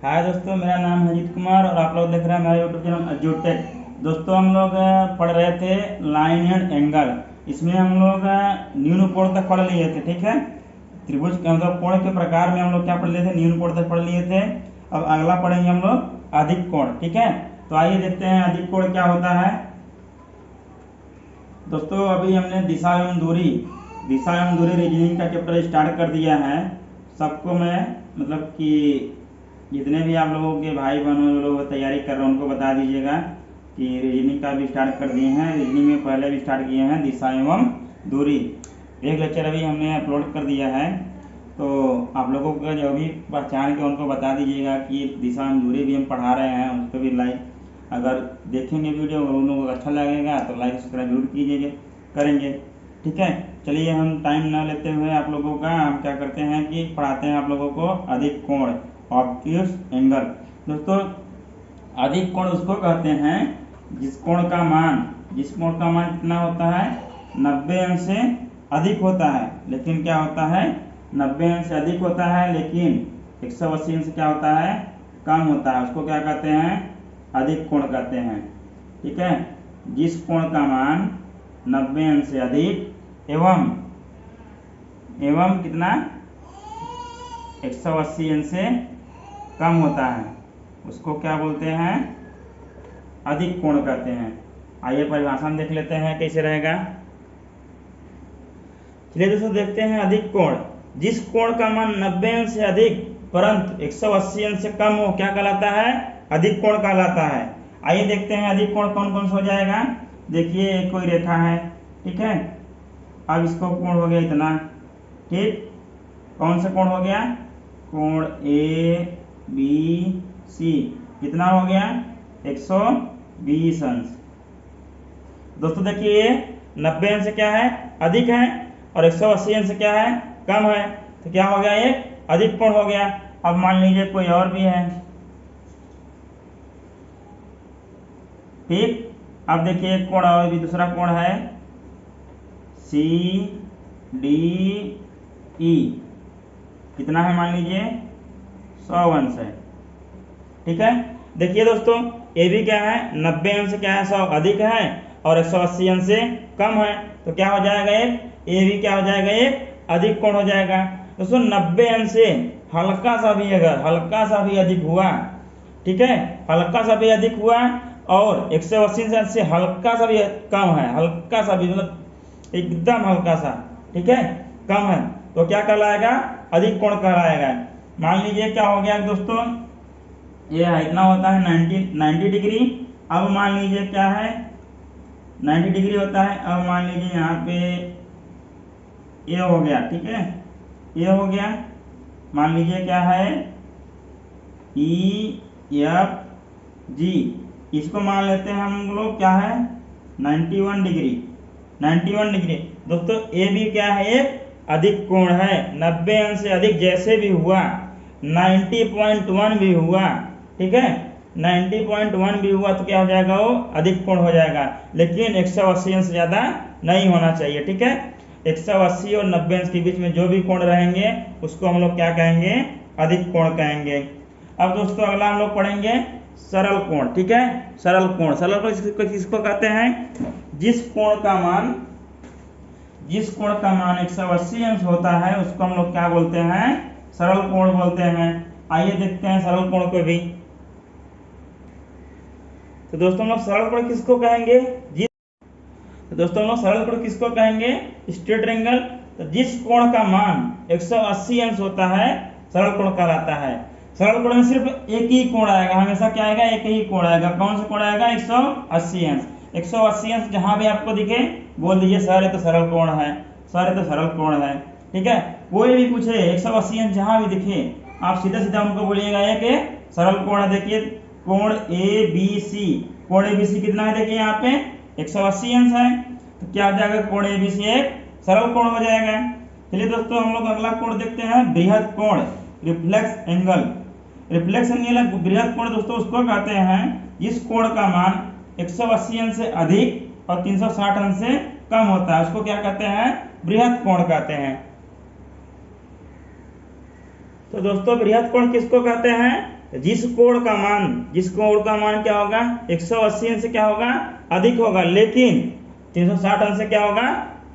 हाय दोस्तों, मेरा नाम है अजीत कुमार और आप लोग देख रहे हैं हमारे यूट्यूब चैनल अजूटेक। दोस्तों, हम लोग पढ़ रहे थे लाइन एंड एंगल। इसमें हम लोग न्यून कोण तक पढ़ लिए थे। ठीक है, त्रिभुज मतलब कोण के प्रकार में हम लोग क्या पढ़ लिए थे, न्यून कोण तक पढ़ लिए थे। अब अगला पढ़ेंगे हम लोग अधिक कोण। ठीक है, तो आइए देखते हैं अधिक कोण क्या होता है। दोस्तों, अभी हमने दिशा एवं दूरी रीजनिंग का चैप्टर स्टार्ट कर दिया है। सबको मैं मतलब कि जितने भी आप लोगों के भाई बहनों जो लोग तैयारी कर रहे हैं उनको बता दीजिएगा कि रीजनिंग का भी स्टार्ट कर दिए हैं। रीजनिंग में पहले भी स्टार्ट किए हैं दिशा एवं दूरी, एक लेक्चर अभी हमने अपलोड कर दिया है। तो आप लोगों को जो भी पहचान के उनको बता दीजिएगा कि दिशा एवं दूरी भी हम पढ़ा रहे हैं, उसको भी लाइक अगर देखेंगे वीडियो और उन लोगों को अच्छा लगेगा तो लाइक सब्सक्राइब जरूर कीजिएगा करेंगे। ठीक है, चलिए हम टाइम ना लेते हुए आप लोगों का हम क्या करते हैं कि पढ़ाते हैं आप लोगों को अधिक कोण ऑब्ट्यूस एंगल। दोस्तों, अधिक कोण उसको कहते हैं जिस कोण का मान कितना होता है, 90 अंश से अधिक होता है। लेकिन क्या होता है, 90 अंश से अधिक होता है लेकिन 180 अंश क्या होता है, कम होता है। उसको क्या कहते हैं, अधिक कोण कहते हैं। ठीक है, जिस कोण का मान 90 अंश से अधिक एवं कितना 180 अंश से कम होता है उसको क्या बोलते हैं, अधिक कोण कहते हैं। आइए परिभाषा में देख लेते हैं कैसे रहेगा। चलिए दोस्तों देखते हैं अधिक कोण। जिस कोण का मान 90 अंश से अधिक परंतु 180 अंश से कम हो क्या कहलाता है, अधिक कोण कहलाता है। आइए देखते हैं अधिक कोण कौन कौन सा हो जाएगा। देखिए, एक कोई रेखा है। ठीक है, अब इसको कोण हो गया इतना। ठीक, कौन सा कोण हो गया, कोण ए बी सी कितना हो गया, 120 अंश। दोस्तों देखिए, ये 90 अंश से क्या है, अधिक है और 180 अंश से क्या है, कम है। तो क्या हो गया, ये अधिक कोण हो गया। अब मान लीजिए कोई और भी है। ठीक, अब देखिए एक कोण और भी दूसरा कोण है सी डी ई, कितना है मान लीजिए 100 अंश है। ठीक है, देखिए दोस्तों, ये भी क्या है, 90 अंश से क्या है, 100 अधिक है और 180 अंश से कम है। तो क्या हो जाएगा, ये भी क्या हो जाएगा, एक अधिक कोण हो जाएगा। दोस्तों 90 अंश से हल्का सा भी अधिक हुआ, ठीक है, हल्का सा भी अधिक हुआ और 180 अंश से हल्का सा भी कम है, हल्का सा भी मतलब एकदम हल्का सा, ठीक है, कम है, तो क्या कहलाएगा, अधिक कोण कहलाएगा। मान लीजिए क्या हो गया दोस्तों, ये इतना होता है 90 डिग्री। अब मान लीजिए क्या है, 90 डिग्री होता है। अब मान लीजिए यहाँ पे ये हो गया। ठीक है, ये हो गया, मान लीजिए क्या है ई एफ जी, इसको मान लेते हैं हम लोग क्या है 91 डिग्री। दोस्तों ये भी क्या है, एक अधिक कोण है। 90 अंश से अधिक जैसे भी हुआ, 90.1 भी हुआ, ठीक है, 90.1 भी हुआ तो क्या हो जाएगा, वो अधिक कोण हो जाएगा। लेकिन 180 अंश से ज़्यादा नहीं होना चाहिए। ठीक है, 180 और 90 अंश के बीच में जो भी कोण रहेंगे उसको हम लोग क्या कहेंगे, अधिक कोण कहेंगे। अब दोस्तों अगला हम लोग पढ़ेंगे सरल कोण। ठीक है, सरल कोण किसको कहते हैं, जिस कोण का मान 180 अंश होता है उसको हम लोग क्या बोलते हैं, सरल कोण बोलते हैं। आइए देखते हैं सरल कोण को भी। तो दोस्तों हम लोग सरल कोण किसको कहेंगे, स्ट्रेट एंगल। तो जिस कोण का मान 180 अंश होता है सरल कोण कहलाता है। सरल कोण में सिर्फ एक ही कोण आएगा, हमेशा क्या आएगा, एक ही कोण आएगा। कौन सा कोण आएगा, 180 अंश। 180 अंश जहां भी आपको दिखे बोल दीजिए सर ये तो सरल कोण है, ठीक है। कोई भी पूछे 180 अंश जहां भी दिखे आप सीधा उनको बोलिएगा एक सरल कोण है। देखिए कोण ए बी सी, कोण ए बी सी कितना है, देखिए यहाँ पे 180 अंश है। तो क्या हो जाएगा, कोण ए बी सी एक सरल कोण हो जाएगा। चलिए दोस्तों हम लोग अगला कोण देखते हैं, बृहद कोण, रिफ्लेक्स एंगल। बृहद कोण दोस्तों उसको कहते हैं जिस कोण का मान 180 अंश से अधिक और 360 अंश से कम होता है, उसको क्या कहते हैं, बृहद कोण कहते हैं। तो दोस्तों बृहद कोण किसको कहते हैं, जिस कोण का मान क्या होगा 180 अंश से क्या होगा अधिक होगा, लेकिन 360 अंश से क्या होगा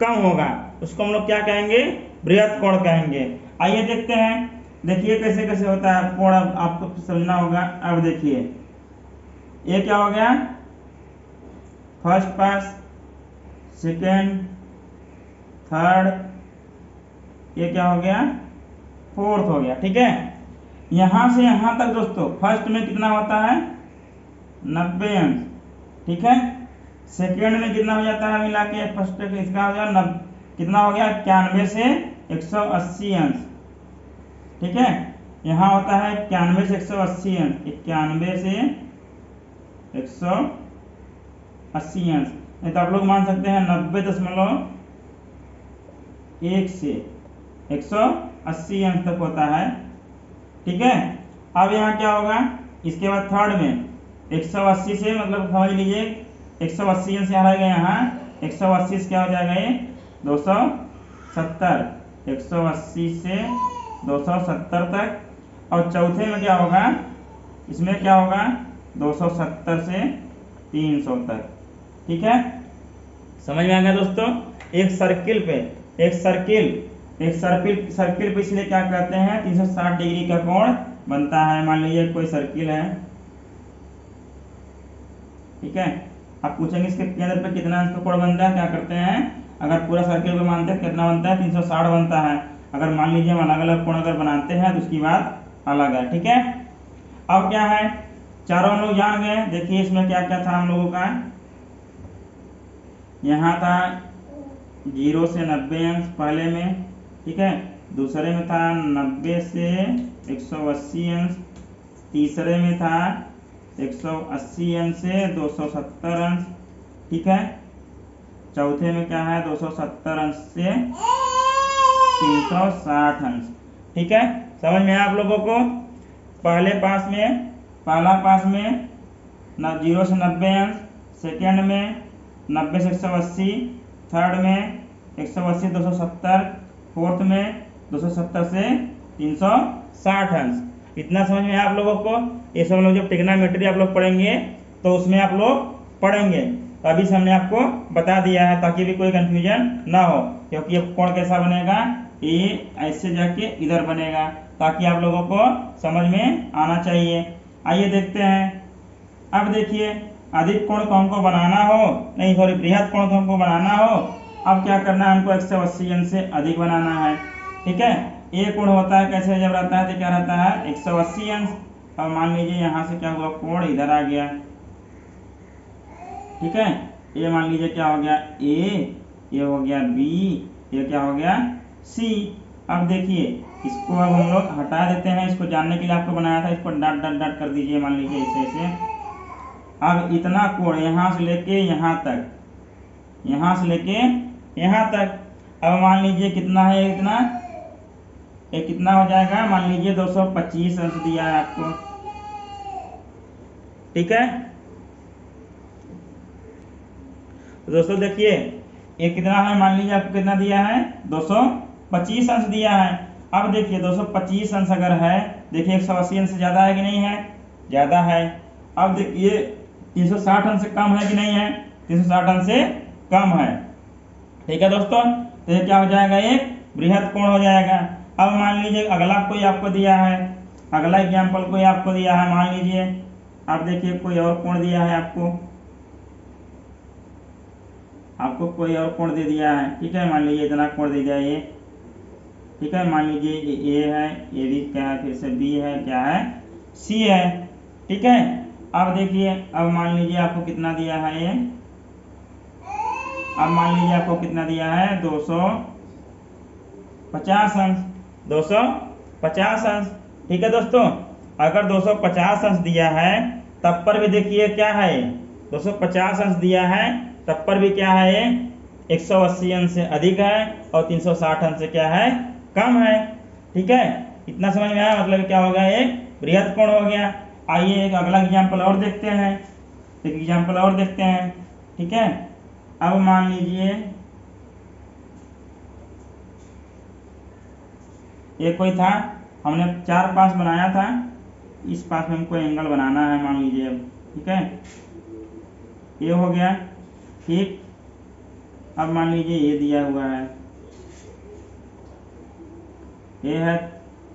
कम होगा, उसको हम लोग क्या कहेंगे बृहत कोण कहेंगे। आइए देखते हैं, देखिए कैसे कैसे होता है कोण, अब आपको समझना होगा। अब देखिए ये क्या हो गया फर्स्ट पास, सेकेंड, थर्ड, ये क्या हो गया फोर्थ हो गया। ठीक है, यहां से यहां तक दोस्तों फर्स्ट में कितना होता है 90 अंश, ठीक है। सेकेंड में कितना हो जाता है मिला के फर्स्ट इसका हो गया कितना हो गया 91 से 180 अंश, ठीक है। यहाँ होता है 91 से 180 अंश, 91 से 180 अंश, नहीं तो आप लोग मान सकते हैं 90.1 से 180 अंश तक होता है, ठीक है। अब यहाँ क्या होगा, इसके बाद थर्ड में 180 से मतलब समझ लीजिए 180 अंश यहाँ रहेगा, यहाँ 180 से क्या हो जाएगा ये 270, 180 से 270 तक। और चौथे में क्या होगा, इसमें क्या होगा 270 से 300 तक, ठीक है। समझ में आ गया दोस्तों। एक सर्किल पे इसलिए क्या कहते हैं 360 डिग्री का कोण बनता है। मान लीजिए कोई सर्किल है, ठीक है, आप पूछेंगे इसके केंद्र पे कितना अंश का कोण बनता है, क्या करते हैं अगर पूरा सर्किल पे मानते हैं कितना बनता है 360 बनता है। अगर मान लीजिए हम अलग अलग कोण अगर बनाते हैं तो उसकी बात अलग है, ठीक है। अब क्या है चारों हम लोग जान गए। देखिए इसमें क्या क्या था हम लोगों का, यहाँ था 0 से 90 अंश पहले में, ठीक है। दूसरे में था 90 से 180 अंश, तीसरे में था 180 अंश से 270 अंश, ठीक है। चौथे में क्या है 270 अंश से 360 अंश, ठीक है। समझ में आया आप लोगों को। पहला पास में 0 से 90 अंश, सेकेंड में 90 से 180, थर्ड में 180 270, फोर्थ में 270 से 360 अंश। इतना समझ में आप लोगों को। ये सब लोग जब ट्रिग्नोमेट्री आप लोग पढ़ेंगे तो उसमें आप लोग पढ़ेंगे, तो अभी से हमने आपको बता दिया है ताकि भी कोई कंफ्यूजन ना हो, क्योंकि अब कोण कैसा बनेगा ये ऐसे जाके इधर बनेगा, ताकि आप लोगों को समझ में आना चाहिए। आइए देखते हैं। अब देखिए अधिक कोण को हमको बनाना हो, नहीं सॉरी बृहद कोण को हमको बनाना हो, अब क्या करना है हमको 180 अंश से अधिक बनाना है, ठीक है। ये कोण होता है कैसे, जब रहता है तो क्या रहता है 180 अंश। अब मान लीजिए यहाँ से क्या हुआ कोण इधर आ गया, ठीक है। ये मान लीजिए क्या हो गया ए, ये हो गया बी, ये क्या हो गया सी। अब देखिए इसको अब हम लोग हटा देते हैं, इसको जानने के लिए आपको बनाया था, इसको डॉट डॉट डॉट कर दीजिए, मान लीजिए ऐसे ऐसे। अब इतना कोण यहाँ से लेके यहाँ तक, यहाँ से लेके यहाँ तक, अब मान लीजिए कितना है इतना, ये कितना हो जाएगा मान लीजिए 225 अंश दिया है आपको, ठीक है। तो दोस्तों देखिए ये कितना है, मान लीजिए आपको कितना दिया है 225 अंश दिया है। अब देखिए 225 अंश अगर है, देखिए 180 अंश से ज्यादा है कि नहीं है, ज्यादा है। अब देखिए 360 अंश से कम है कि नहीं है, 360 अंश से कम है, ठीक है दोस्तों। तो ये क्या हो जाएगा एक बृहद कोण हो जाएगा। अब मान लीजिए अगला कोई आपको दिया है, अगला एग्जाम्पल कोई आपको दिया है, मान लीजिए आप देखिए कोई और कोण दिया है आपको कोई और कोण दे दिया है, ठीक है। मान लीजिए इतना कोण दे दिया ये, ठीक है। मान लीजिए ये ए है, ये भी क्या है, फिर से बी है, क्या है सी है, ठीक है। अब देखिए अब मान लीजिए आपको कितना दिया है ये, अब मान लीजिए आपको कितना दिया है 250 अंश, 250 अंश, ठीक है दोस्तों। अगर 250 अंश दिया है तब पर भी देखिए क्या है 250 अंश दिया है तब पर भी क्या है ये 180 अंश से अधिक है और 360 अंश से क्या है कम है, ठीक है। इतना समझ में आया, मतलब क्या हो गया एक बृहद कोण हो गया। आइए एक अगला एग्जाम्पल और देखते हैं, एक एग्जाम्पल और देखते हैं, ठीक है। अब मान लीजिए ये कोई था, हमने 4 पास बनाया था, इस पास में हमको एंगल बनाना है, मान लीजिए अब, ठीक है, ये हो गया, ठीक। अब मान लीजिए ये दिया हुआ है, ये है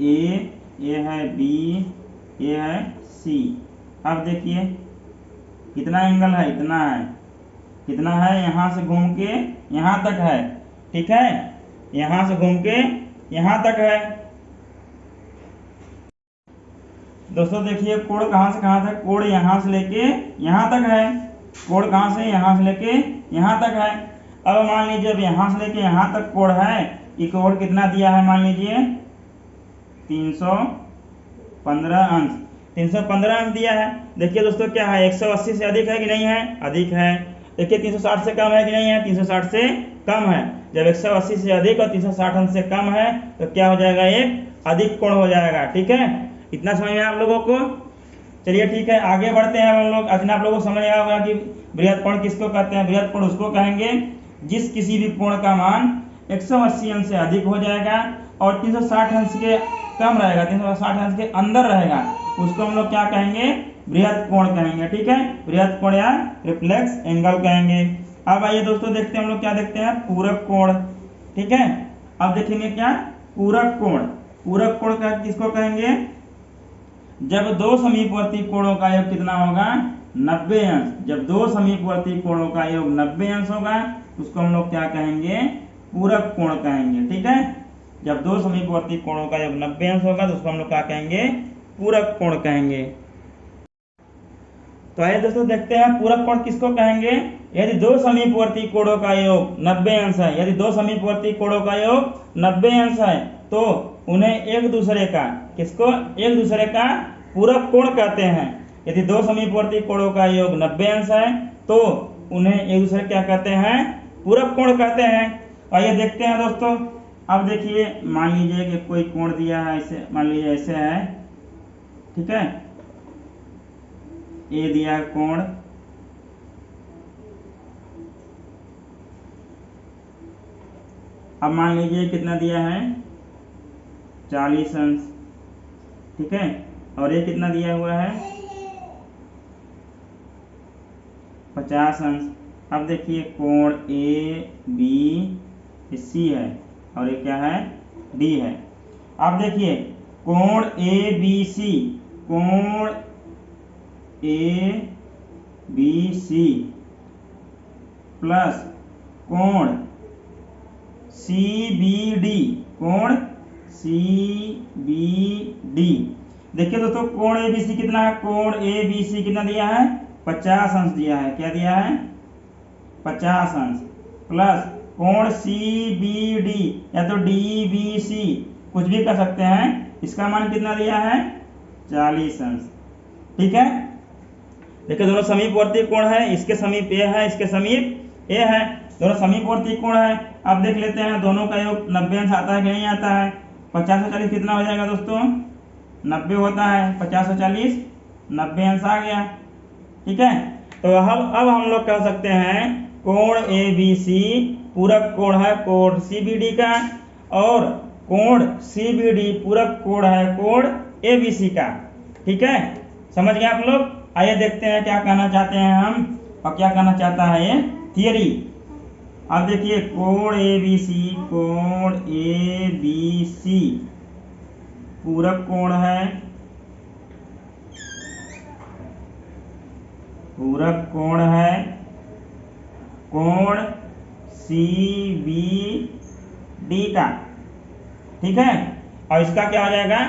ए, ये है बी, ये है सी। अब देखिए कितना एंगल है, इतना है, कितना है, यहाँ से घूम के यहाँ तक है, ठीक है, यहाँ से घूम के यहाँ तक है। दोस्तों देखिए कोण कहाँ से कहाँ तक, कोण यहाँ से लेके यहाँ तक है, कोण कहाँ से, यहाँ से लेके यहाँ तक है। अब मान लीजिए अब यहाँ से लेके यहाँ तक कोण है, ये कोण कितना दिया है, मान लीजिए 315 अंश, 315 अंश दिया है। देखिए दोस्तों क्या है, 180 से अधिक है कि नहीं है, अधिक है। देखिए 360 से कम है कि नहीं है, 360 से कम है। जब 180 से अधिक और 360 अंश से कम है तो क्या हो जाएगा, एक अधिक कोण हो जाएगा, ठीक है। इतना समझ में आप लोगों को। चलिए ठीक है, आगे बढ़ते हैं हम लोग। आज आप लोगों को समझ आया होगा कि बृहद कोण किसको कहते हैं। बृहद कोण उसको कहेंगे जिस किसी भी कोण का मान 180 अंश से अधिक हो जाएगा और 360 अंश के कम रहेगा, 360 अंश के अंदर रहेगा, उसको हम लोग क्या कहेंगे, बृहद कोण कहेंगे, ठीक है। बृहद कोण या रिफ्लेक्स एंगल कहेंगे। अब आइए दोस्तों देखते हैं हम लोग क्या देखते हैं, पूरक कोण, ठीक है। अब देखेंगे क्या, पूरक कोण। पूरक कोण का किसको कहेंगे, जब दो समीपवर्ती कोणों का योग कितना होगा, 90 अंश। जब दो समीपवर्ती कोणों का योग 90 अंश होगा उसको हम लोग क्या कहेंगे, पूरक कोण कहेंगे, ठीक है। जब दो समीपवर्ती कोणों का योग 90 अंश होगा तो उसको हम लोग क्या कहेंगे, पूरक कोण कहेंगे। तो आइए दोस्तों देखते हैं पूरक कोण किसको कहेंगे। यदि दो समीपवर्ती कोणों का योग 90 अंश है, यदि दो समीपवर्ती कोणों का योग 90 अंश है तो उन्हें एक दूसरे का, किसको, एक दूसरे का पूरक कोण कहते हैं। यदि दो समीपवर्ती कोणों का योग 90 अंश है तो उन्हें एक दूसरे क्या कहते हैं, पूरक कोण कहते हैं। आइए देखते हैं दोस्तों। अब देखिए मान लीजिए कि कोई कोण दिया है, ऐसे मान लीजिए ऐसे है, ठीक है, ये दिया है कोण, अब मान लीजिए कितना दिया है, 40 अंश, ठीक है, और ये कितना दिया हुआ है, 50 अंश। अब देखिए कोण ए बी सी है और ये क्या है, डी है। अब देखिए कोण ए बी सी, कोण ए बी सी प्लस कोण सी बी डी, कोण सी बी डी। देखिए दोस्तों कोण ए बी सी कितना है, कोण ए बी सी कितना दिया है, 50 अंश दिया है, क्या दिया है, 50 अंश प्लस कोण सी बी डी या तो डी बी सी कुछ भी कर सकते हैं, इसका मान कितना दिया है, 40 अंश, ठीक है। देखिए दोनों समीपवर्ती कोण है, इसके समीप ए है, इसके समीप ए है, दोनों समीपवर्ती कोण है। अब देख लेते हैं दोनों का योग 90 अंश आता है कि नहीं आता है। 50 और 40 कितना हो जाएगा दोस्तों, 90 होता है, 50 और 40 90 अंश आ गया, ठीक है। तो अब हम लोग कह सकते हैं कोण ए बी सी पूरक कोण है कोण सी बी डी का, और कोण सी बी डी पूरक कोण है कोण ए बी सी का, ठीक है। समझ गए आप लोग। आइए देखते हैं क्या कहना चाहते हैं हम और क्या कहना चाहता है ये थियरी। अब देखिए कोण ए बी सी, कोण ए बी सी पूरक कोण है, पूरक कोण है कोण सी बी डी का, ठीक है। और इसका क्या हो जाएगा,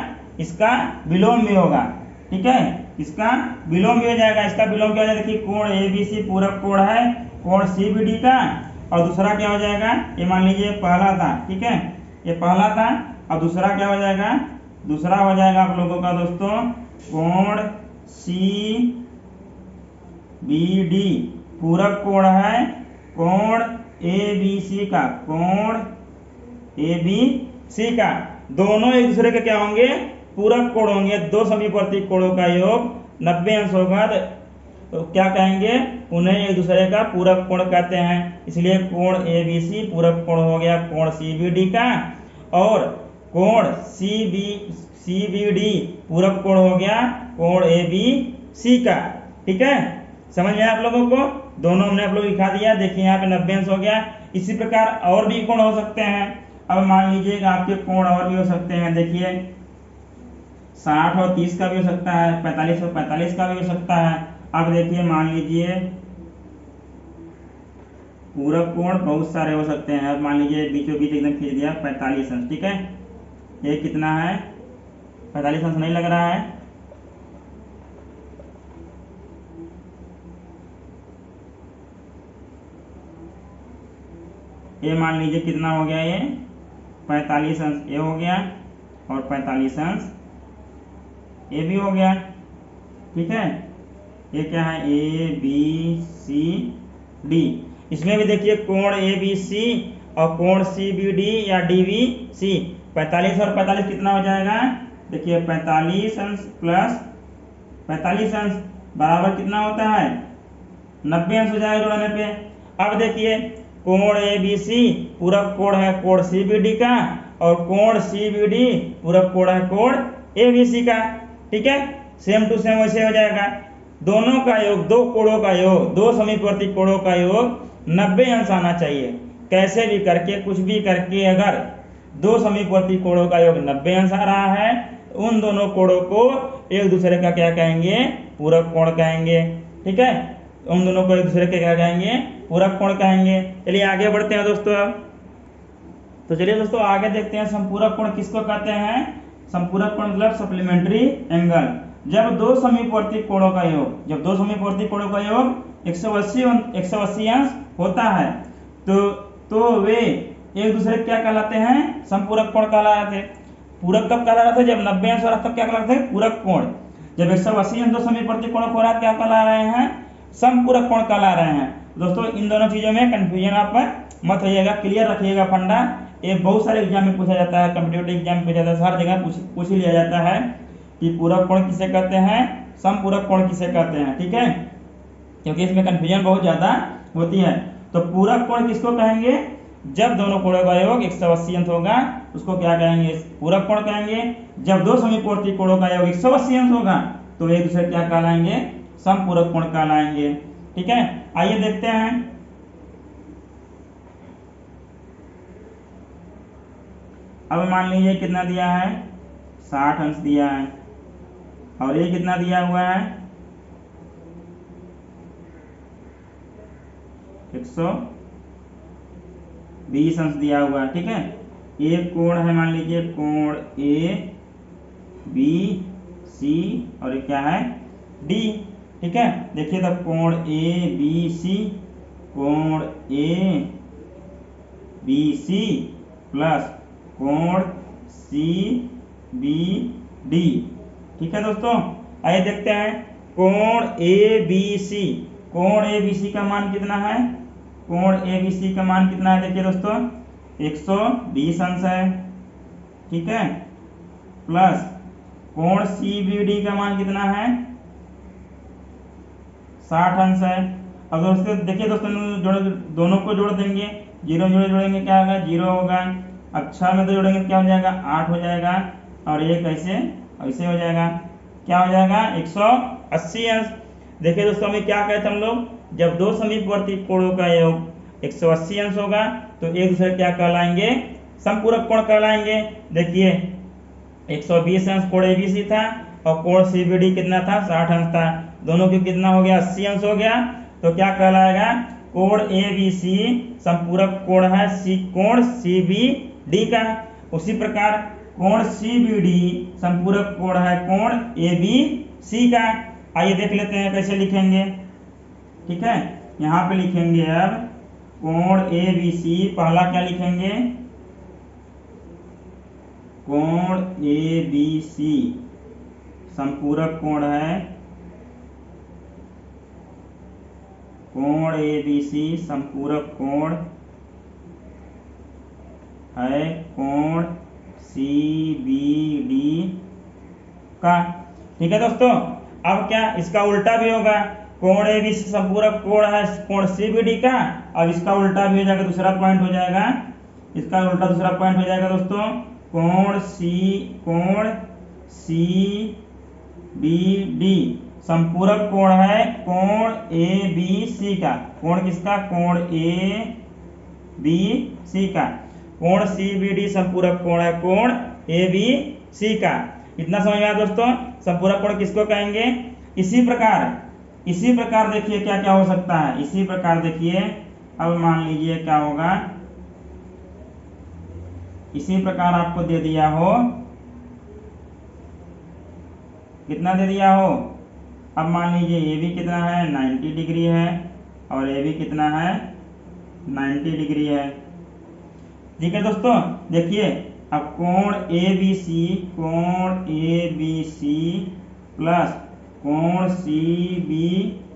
इसका विलोम भी होगा, ठीक है, इसका विलोम भी हो जाएगा। इसका विलोम क्या हो जाएगा, देखिए कोण ए बी सी पूरक कोण है कोण सी बी डी का, और दूसरा क्या हो जाएगा, ये मान लीजिए पहला था, ठीक है, ये पहला था, और दूसरा क्या हो जाएगा, दूसरा हो जाएगा आप लोगों का दोस्तों कोण सी बी डी पूरक कोण है कोण ए बी सी का, कोण ए बी सी का। दोनों एक दूसरे के क्या होंगे, पूरक कोण होंगे। दो समीपवर्ती कोणों का योग 90 अंश होगा तो क्या कहेंगे, उन्हें एक दूसरे का पूरक कोण कहते हैं। इसलिए कोण ए बी सी पूरक कोण हो गया कोण सी बी डी का, और कोण सी CBD पूरक कोण हो गया कोण ABC का। ठीक है, समझ में आया आप लोगों को? दोनों हमने आप लोग लिखा दिया। देखिए यहाँ पे 90 अंश हो गया। इसी प्रकार और भी कोण हो सकते हैं। अब मान लीजिएगा आपके कोण और भी हो सकते हैं। देखिए 60 और 30 का भी हो सकता है, 45 और 45 का भी हो सकता है। अब देखिए मान लीजिए पूरक कोण बहुत सारे हो सकते हैं। अब मान लीजिए बीचों बीच एकदम खींच दिया 45 अंश। ठीक है, ये कितना है? 45 अंश नहीं लग रहा है? ये मान लीजिए कितना हो गया? ये 45 अंश ये हो गया और 45 अंश ये भी हो गया। ठीक है, ये क्या है? ABCD। इसमें भी देखिए कोण ABC और कोण CBD या DVC। 45 और 45 कितना हो जाएगा? देखिए 45 अंश प्लस 45 अंश बराबर कितना होता है? 90 अंश हो जाएगा जोड़ने पे। अब देखिए कोण ABC पूरक कोण है कोण CBD का और कोण CBD पूरक कोण है कोण ABC का। ठीक है, सेम टू सेम वैसे हो जाएगा। दोनों का योग, दो कोणों का योग, दो समीपवर्ती कोणों का योग 90 अंश आना चाहिए। कैसे भी करके, कुछ भी करके, अगर दो समीपवर्ती कोणों का योग 90 अंश आ रहा है, उन दोनों कोणों को एक दूसरे का क्या कहेंगे? पूरक कोण कहेंगे। ठीक है, उन दोनों को एक दूसरे के क्या कहेंगे? पूरक कोण कहेंगे। चलिए आगे बढ़ते हैं दोस्तों। अब तो चलिए दोस्तों आगे देखते हैं समपूरक कोण किसको कहते हैं। समपूरक कोण मतलब सप्लीमेंट्री एंगल। जब दो समीपवर्ती कोणों का योग, जब दो समीपवर्ती कोणों का योग 180 अंश होता है तो वे एक दूसरे क्या कहलाते हैं? समपूरक कोण कहलाते हैं। पूरक कब कहला रहा था? जब 90 अंश हो रहा तब क्या कहलाते हैं? पूरक कोण। जब 180 अंश दो समीपवर्ती कोणों को हो रहा है क्या कहला रहे हैं? समपूरक कोण कहला रहे हैं। दोस्तों इन दोनों चीजों में कंफ्यूजन आप मत होइएगा, क्लियर रखिएगा फंडा। ये बहुत सारे एग्जाम में पूछा जाता है, कॉम्पिटिटिव एग्जाम में पूछा जाता है, हर जगह पूछ ही लिया जाता है कि पूरक कोण किसे कहते हैं, समपूरक कोण किसे कहते हैं। ठीक है, क्योंकि इसमें कंफ्यूजन बहुत ज्यादा होती है। तो पूरक कोण किसको कहेंगे? जब दोनों कोणों का योग 180 अंश होगा उसको क्या कहेंगे? पूरक कोण कहेंगे। जब दो समीपवर्ती कोणों का योग 180 अंश होगा तो एक दूसरे क्या कहलाएंगे? समपूरक कोण कहलाएंगे। ठीक है, आइए देखते हैं। अब मान लीजिए कितना दिया है? 60 अंश दिया है और ये कितना दिया हुआ है? 120 अंश दिया हुआ है। ठीक है, एक कोण है, मान लीजिए कोण ABC और ये क्या है? D। ठीक है, देखिए तो कोण ABC कोण ABC प्लस कोण CBD। ठीक है दोस्तों, आइए देखते हैं कोण ABC। कोण ABC का मान कितना है? कोण ABC का मान कितना है? देखिए दोस्तों 120 अंश है। ठीक है, प्लस कोण CBD का मान कितना है? 60 अंश है। अब दोस्तों देखिए दोस्तों दोनों को जोड़ देंगे, जीरो जोड़े जोड़ेंगे क्या होगा? 0 होगा। अब 6 में तो जोड़ेंगे क्या हो जाएगा? 8 हो जाएगा और ये कैसे? ऐसे हो जाएगा। क्या हो जाएगा? 180 अंश। देखिए दोस्तों हमें क्या कहते हैं हम लोग? जब दो समीपवर्ती कोणों का योग 180 अंश होगा तो एक दूसरे क्या कहलाएंगे? समपूरक कोण कहलाएंगे। देखिए 120 अंश कोण ABC था और कोण CBD कितना था? 60 अंश था। दोनों की कितना हो गया? 80 अंश हो गया। तो क्या कहलाएगा? कोण ABC समपूरक कोण है कोण CBD का। उसी प्रकार कोण CBD समपूरक कोण है कोण ABC का। आइए देख लेते हैं कैसे लिखेंगे। ठीक है, यहाँ पे लिखेंगे अब कोण ABC। पहला क्या लिखेंगे? कोण ABC समपूरक कोण है, कोण ABC समपूरक कोण है कोण CBD का। ठीक है दोस्तों, अब क्या इसका उल्टा भी होगा? कोण ABC समपूरक कोण है कोण CBD का। अब इसका उल्टा भी हो जाएगा, दूसरा पॉइंट हो जाएगा। इसका उल्टा दूसरा पॉइंट हो जाएगा दोस्तों कोण सी बी डी संपूरक कोण है कोण ए बी सी का। कोण किसका? कोण ए बी सी का। कोण सी बी डी संपूरक कोण है कोण ए बी सी का। इतना समझ में आया दोस्तों? संपूरक कोण किसको कहेंगे? इसी प्रकार देखिए क्या क्या हो सकता है। इसी प्रकार देखिए, अब मान लीजिए क्या होगा, इसी प्रकार आपको दे दिया हो, कितना दे दिया हो, अब मान लीजिए ए बी कितना है 90 डिग्री है और ए बी कितना है 90 डिग्री है। ठीक है दोस्तों, देखिए अब कोण ए बी सी प्लस कोण सी बी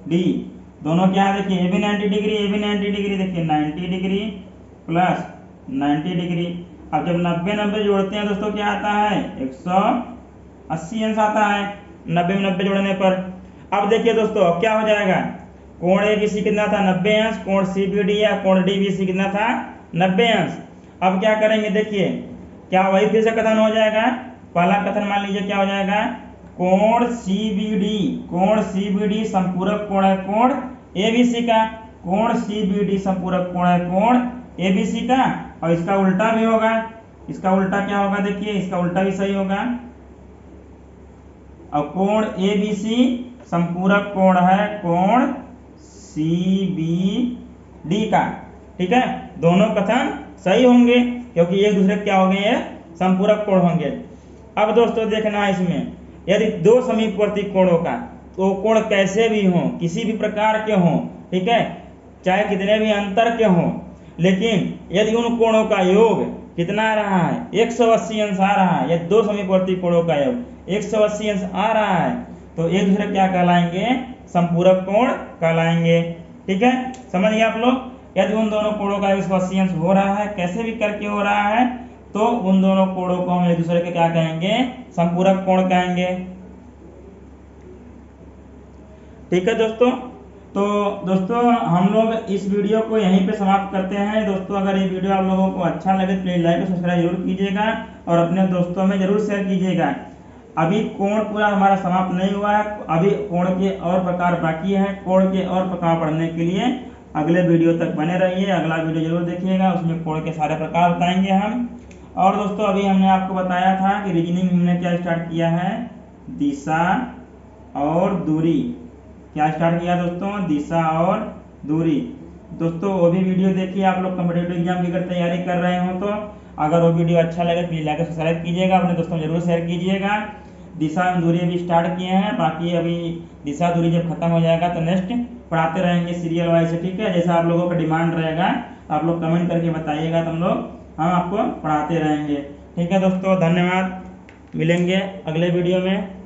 डी दोनों क्या है? देखिए A B 90 degree, A B 90 degree, देखिए 90 डिग्री प्लस 90 डिग्री। अब जब 90 जोड़ते हैं दोस्तों क्या आता है? 180 अंश आता है 90 में 90 जोड़ने पर। अब देखिए दोस्तों अब क्या हो जाएगा, कोण ए बी सी कितना था 90 अंश, कोण सी बी डी या कोण डी बी सी कितना था 90 अंश। अब क्या करेंगे, देखिए क्या वही फिर से कथन हो जाएगा। पहला कथन मान लीजिए क्या हो जाएगा, कोण सी बी डी संपूरक कोण है कोण ए बी सी का। कोण सी बी डी संपूरक कोण है कोण ए बी सी का। और इसका उल्टा भी होगा, इसका उल्टा क्या होगा, देखिए इसका उल्टा भी सही होगा। और कोण ए बी सी संपूरक कोण है कोण सी बी डी का। ठीक है, दोनों कथन सही होंगे क्योंकि एक दूसरे क्या हो गए, संपूरक कोण होंगे। अब दोस्तों देखना है इसमें, यदि दो समीपवर्ती कोणों का, तो कोण कैसे भी हों, किसी भी प्रकार के हों, ठीक है, चाहे कितने भी अंतर के हों, लेकिन यदि उन कोणों का योग कितना आ रहा है 180 अंश आ रहा है, यदि दो समीपवर्ती कोणों का योग 180 अंश आ रहा है, तो एक दूसरे क्या कहलाएंगे, संपूरक कोण कहलाएंगे। ठीक है, समझ गए आप लोग? यदि उन दोनों कोणों का 180 अंश हो रहा है, कैसे भी करके हो रहा है, तो उन दोनों कोणों को हम एक दूसरे के क्या कहेंगे, संपूरक कोण कहेंगे। ठीक है दोस्तों, तो दोस्तों हम लोग इस वीडियो को यहीं पे समाप्त करते हैं। दोस्तों अगर ये वीडियो आप लोगों को अच्छा लगे तो प्लीज लाइक और सब्सक्राइब जरूर कीजिएगा और अपने दोस्तों में जरूर शेयर कीजिएगा। अभी कोण पूरा हमारा समाप्त नहीं हुआ है, अभी कोण के और प्रकार बाकी है। कोण के और प्रकार पढ़ने के लिए अगले वीडियो तक बने रहिए, अगला वीडियो जरूर देखिएगा, उसमें कोण के सारे प्रकार बताएंगे हम। और दोस्तों अभी हमने आपको बताया था कि रीजनिंग हमने क्या स्टार्ट किया है, दिशा और दूरी। क्या स्टार्ट किया दोस्तों, दिशा और दूरी। दोस्तों वो भी वीडियो देखिए, आप लोग कॉम्पिटिटिव एग्जाम की अगर तैयारी कर रहे हो तो अगर वो वीडियो अच्छा लगे प्लीज लाइक सब्सक्राइब कीजिएगा, अपने दोस्तों में जरूर शेयर कीजिएगा। दिशा और दूरी अभी स्टार्ट किए हैं, बाकी अभी दिशा दूरी जब खत्म हो जाएगा तो नेक्स्ट पढ़ाते रहेंगे सीरियल वाइज। ठीक है, जैसा आप लोगों का डिमांड रहेगा आप लोग कमेंट करके बताइएगा, तो हम आपको पढ़ाते रहेंगे। ठीक है दोस्तों, धन्यवाद, मिलेंगे अगले वीडियो में।